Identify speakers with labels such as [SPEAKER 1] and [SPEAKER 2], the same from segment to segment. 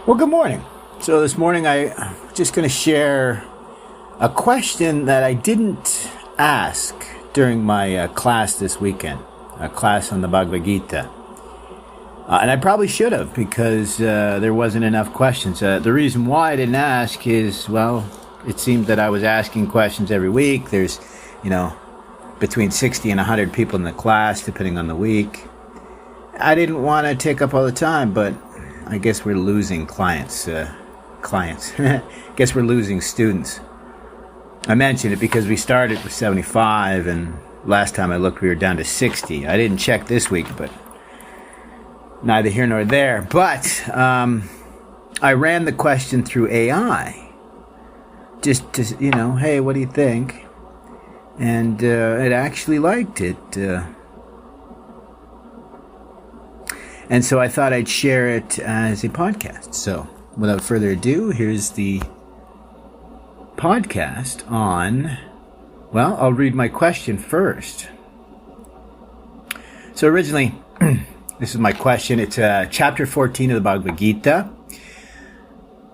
[SPEAKER 1] Well, good morning. So this morning I'm just going to share a question that I didn't ask during my class this weekend, a class on the Bhagavad Gita. And I probably should have because there wasn't enough questions. The reason why I didn't ask is, well, it seemed that I was asking questions every week. There's, between 60 and 100 people in the class, depending on the week. I didn't want to take up all the time, but I guess we're losing clients. Guess we're losing students. I mentioned it because we started with 75, and last time I looked, we were down to 60. I didn't check this week, but neither here nor there. But I ran the question through AI, just to, hey, what do you think? And it actually liked it. And so I thought I'd share it as a podcast. So without further ado, here's the podcast on, well, I'll read my question first. So originally, this is my question. It's chapter 14 of the Bhagavad Gita.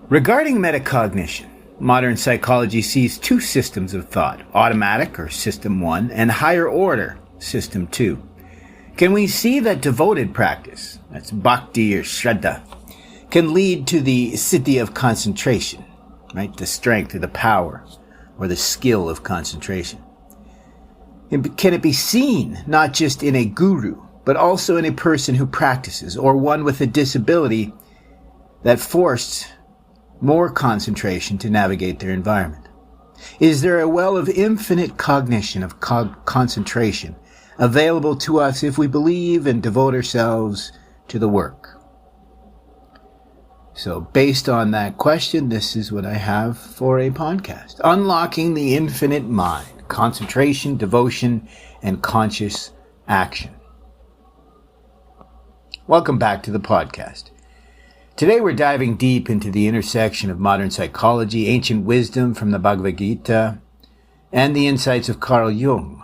[SPEAKER 1] Regarding metacognition, modern psychology sees two systems of thought, automatic, or system 1, and higher order, system 2. Can we see that devoted practice, that's bhakti or shraddha, can lead to the siddhi of concentration, right? The strength or the power or the skill of concentration. Can it be seen not just in a guru, but also in a person who practices or one with a disability that forced more concentration to navigate their environment? Is there a well of infinite cognition of concentration available to us if we believe and devote ourselves to the work? So based on that question, this is what I have for a podcast. Unlocking the infinite mind, concentration, devotion, and conscious action. Welcome back to the podcast. Today we're diving deep into the intersection of modern psychology, ancient wisdom from the Bhagavad Gita, and the insights of Carl Jung.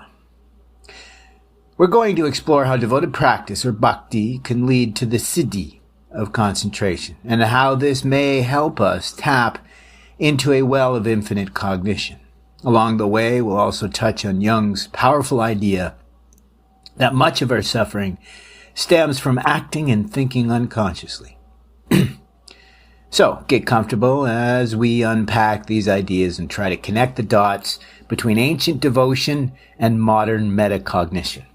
[SPEAKER 1] We're going to explore how devoted practice, or bhakti, can lead to the siddhi of concentration, and how this may help us tap into a well of infinite cognition. Along the way, we'll also touch on Jung's powerful idea that much of our suffering stems from acting and thinking unconsciously. So, get comfortable as we unpack these ideas and try to connect the dots between ancient devotion and modern metacognition.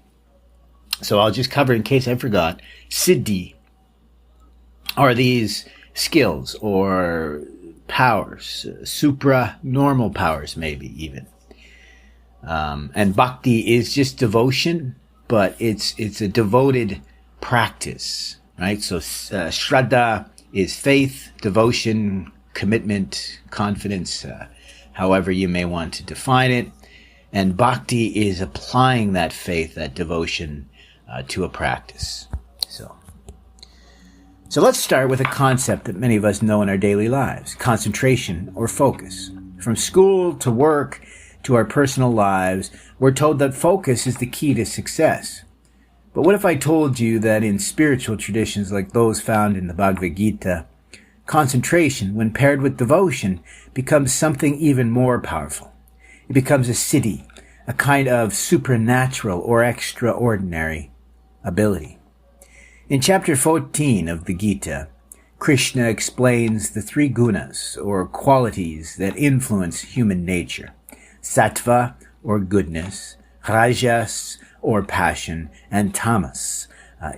[SPEAKER 1] So I'll just cover, in case I forgot, siddhi are these skills or powers, supra-normal powers maybe even. And bhakti is just devotion, but it's a devoted practice, right? So shraddha is faith, devotion, commitment, confidence, however you may want to define it. And bhakti is applying that faith, that devotion, to a practice. So let's start with a concept that many of us know in our daily lives, concentration or focus. From school to work to our personal lives, we're told that focus is the key to success. But what if I told you that in spiritual traditions like those found in the Bhagavad Gita, concentration, when paired with devotion, becomes something even more powerful? It becomes a siddhi, a kind of supernatural or extraordinary ability. In chapter 14 of the Gita, Krishna explains the three gunas, or qualities that influence human nature: sattva, or goodness; rajas, or passion; and tamas,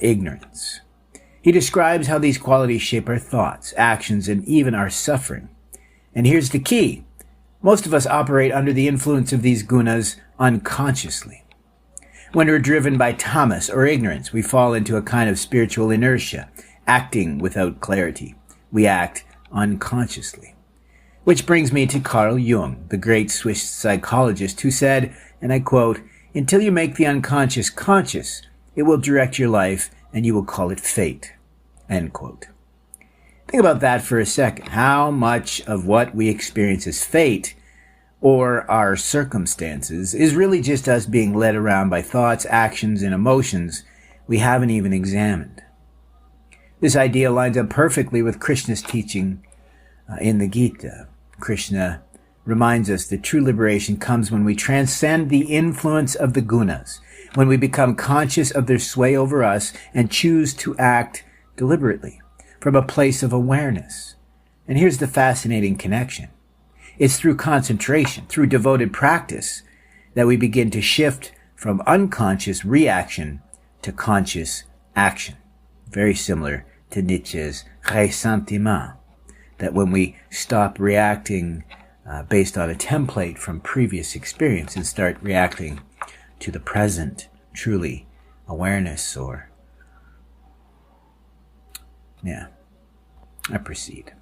[SPEAKER 1] ignorance. He describes how these qualities shape our thoughts, actions, and even our suffering. And here's the key. Most of us operate under the influence of these gunas unconsciously. When we're driven by tamas, or ignorance, we fall into a kind of spiritual inertia, acting without clarity. We act unconsciously. Which brings me to Carl Jung, the great Swiss psychologist, who said, and I quote, "Until you make the unconscious conscious, it will direct your life and you will call it fate." End quote. Think about that for a second. How much of what we experience as fate or our circumstances is really just us being led around by thoughts, actions, and emotions we haven't even examined. This idea lines up perfectly with Krishna's teaching in the Gita. Krishna reminds us that true liberation comes when we transcend the influence of the gunas, when we become conscious of their sway over us and choose to act deliberately from a place of awareness. And here's the fascinating connection. It's through concentration, through devoted practice, that we begin to shift from unconscious reaction to conscious action. Very similar to Nietzsche's ressentiment, that when we stop reacting based on a template from previous experience and start reacting to the present, truly awareness I proceed.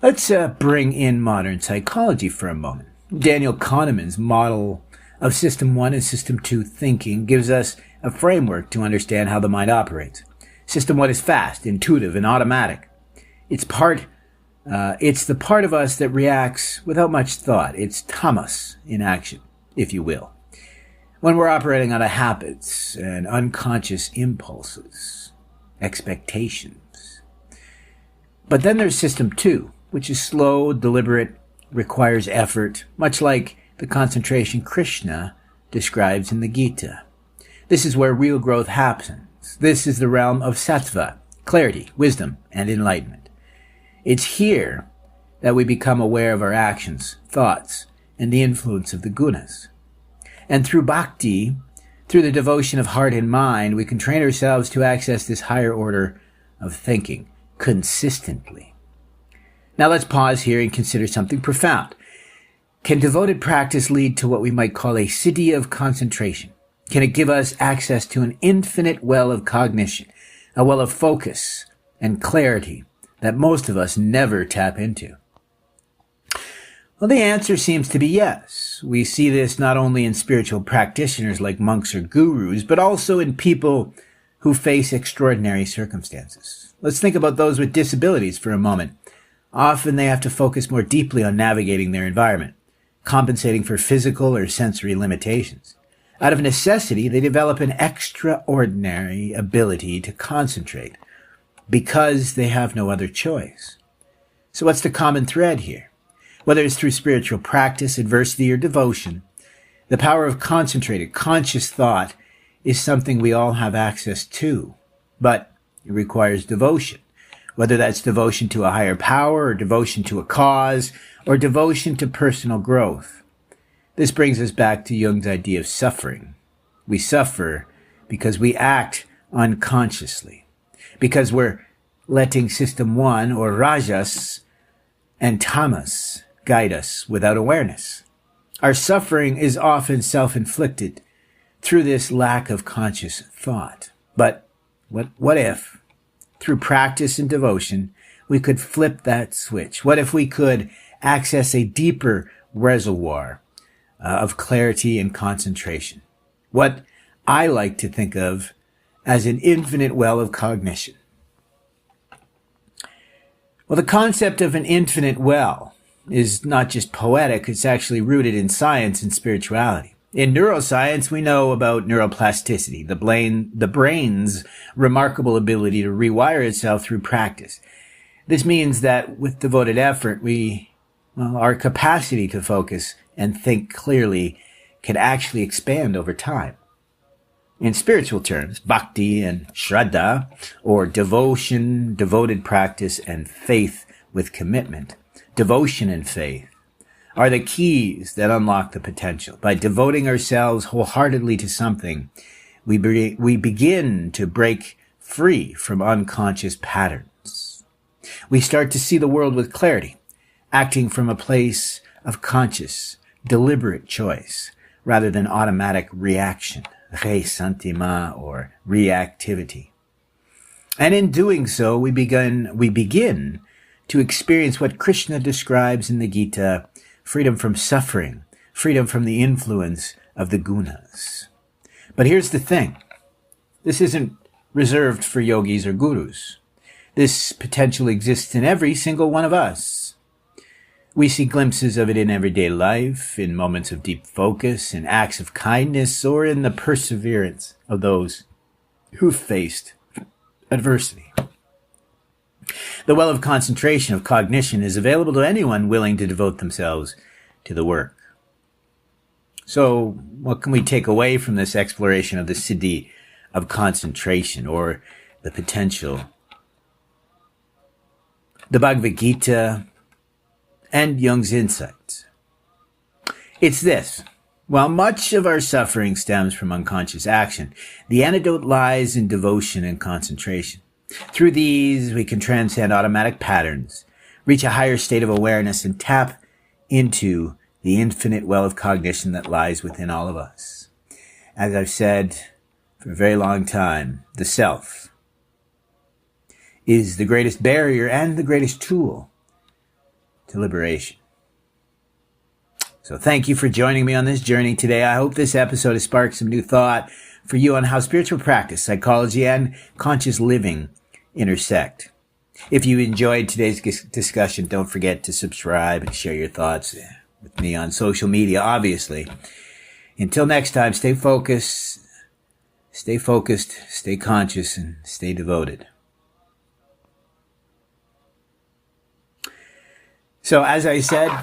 [SPEAKER 1] Let's bring in modern psychology for a moment. Daniel Kahneman's model of System 1 and System 2 thinking gives us a framework to understand how the mind operates. System 1 is fast, intuitive, and automatic. It's the part of us that reacts without much thought. It's tamas in action, if you will. When we're operating out of habits and unconscious impulses, expectations. But then there's System 2, which is slow, deliberate, requires effort, much like the concentration Krishna describes in the Gita. This is where real growth happens. This is the realm of sattva, clarity, wisdom, and enlightenment. It's here that we become aware of our actions, thoughts, and the influence of the gunas. And through bhakti, through the devotion of heart and mind, we can train ourselves to access this higher order of thinking consistently. Now let's pause here and consider something profound. Can devoted practice lead to what we might call a siddhi of concentration? Can it give us access to an infinite well of cognition, a well of focus and clarity that most of us never tap into? Well, the answer seems to be yes. We see this not only in spiritual practitioners like monks or gurus, but also in people who face extraordinary circumstances. Let's think about those with disabilities for a moment. Often they have to focus more deeply on navigating their environment, compensating for physical or sensory limitations. Out of necessity, they develop an extraordinary ability to concentrate because they have no other choice. So what's the common thread here? Whether it's through spiritual practice, adversity, or devotion, the power of concentrated, conscious thought is something we all have access to, but it requires devotion. Whether that's devotion to a higher power, or devotion to a cause, or devotion to personal growth. This brings us back to Jung's idea of suffering. We suffer because we act unconsciously, because we're letting System 1 or Rajas and Tamas guide us without awareness. Our suffering is often self-inflicted through this lack of conscious thought. But what if, through practice and devotion, we could flip that switch? What if we could access a deeper reservoir of clarity and concentration? What I like to think of as an infinite well of cognition. Well, the concept of an infinite well is not just poetic, it's actually rooted in science and spirituality. In neuroscience, we know about neuroplasticity, the brain's remarkable ability to rewire itself through practice. This means that with devoted effort, our capacity to focus and think clearly can actually expand over time. In spiritual terms, bhakti and shraddha, or devotion, devoted practice, and faith with commitment, devotion and faith are the keys that unlock the potential. By devoting ourselves wholeheartedly to something, we begin to break free from unconscious patterns. We start to see the world with clarity, acting from a place of conscious, deliberate choice, rather than automatic reaction, ressentiment, or reactivity. And in doing so, we begin to experience what Krishna describes in the Gita: freedom from suffering, freedom from the influence of the gunas. But here's the thing. This isn't reserved for yogis or gurus. This potential exists in every single one of us. We see glimpses of it in everyday life, in moments of deep focus, in acts of kindness, or in the perseverance of those who faced adversity. The well of concentration of cognition is available to anyone willing to devote themselves to the work. So, what can we take away from this exploration of the siddhi of concentration, or the potential? The Bhagavad Gita and Jung's insights. It's this. While much of our suffering stems from unconscious action, the antidote lies in devotion and concentration. Through these, we can transcend automatic patterns, reach a higher state of awareness, and tap into the infinite well of cognition that lies within all of us. As I've said for a very long time, the self is the greatest barrier and the greatest tool to liberation. So thank you for joining me on this journey today. I hope this episode has sparked some new thought for you on how spiritual practice, psychology, and conscious living intersect. If you enjoyed today's discussion, don't forget to subscribe and share your thoughts with me on social media, obviously. Until next time, stay focused, stay conscious, and stay devoted. So as I said,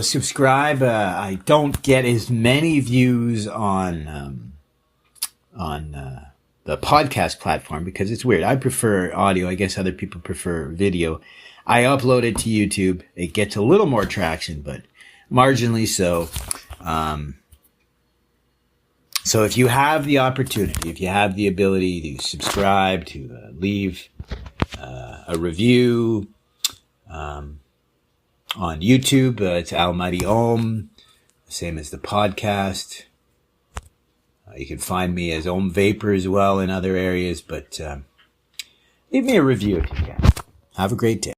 [SPEAKER 1] subscribe. I don't get as many views on the podcast platform because it's weird. I prefer audio. I guess other people prefer video. I upload it to YouTube. It gets a little more traction, but marginally so. So if you have the opportunity, if you have the ability to subscribe, to leave a review on YouTube, it's Almighty Om, same as the podcast. You can find me as Om Vapor as well in other areas, but leave me a review if you can. Have a great day.